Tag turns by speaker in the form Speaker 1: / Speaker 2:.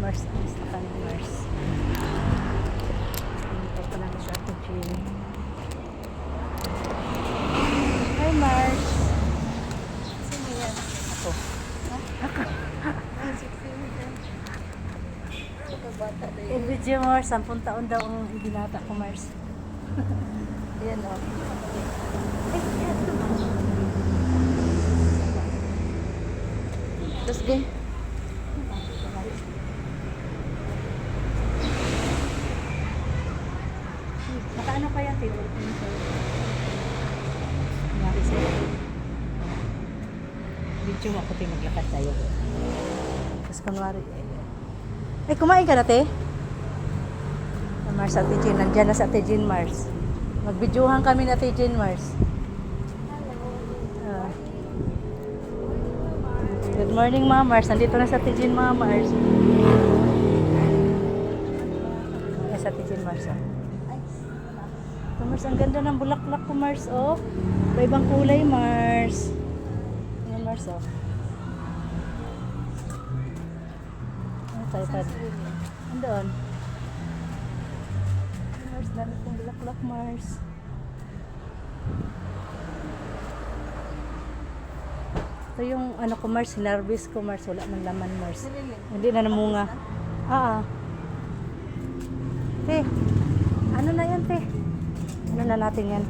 Speaker 1: Mars. Basta ka ni Mars. Hintay ko lang sa Ate Jean. Hi Mars.
Speaker 2: Sino yan?
Speaker 1: Ako.
Speaker 2: Bata na yun.
Speaker 1: I-video Mars. 10 taon daw ang binata ko Mars.
Speaker 2: Ayan o.
Speaker 1: Ay, yan naman.
Speaker 2: Tapos gay.
Speaker 1: Nakaano kaya tayo? Mari sa'yo. Video mo ako tayo maglakad tayo. Tapos kunwari. Ay, kumain ka na, te? Mars, Ate Jean. Nandyan na sa Ate Jean, Mars. Magbidyohan kami na Ate Jean, Mars. Ah. Good morning, Ma'am Mars. Nandito na sa Ate Jean, Ma'am Mars. Ay, sa Ate Jean, Mars. Ah. So, Mars, ang ganda ng bulaklak ko, Mars, oh. Iba-ibang kulay, Mars. Ayan, Mars, oh. Ano tayo, Tad? Andoon. Mars, dami kong bulaklak, Mars. Ito yung, ano ko, Mars, sinarvest ko, Mars. Wala man laman, Mars. Hindi na namunga. Te, ano na yan, te? Ano na natin yan?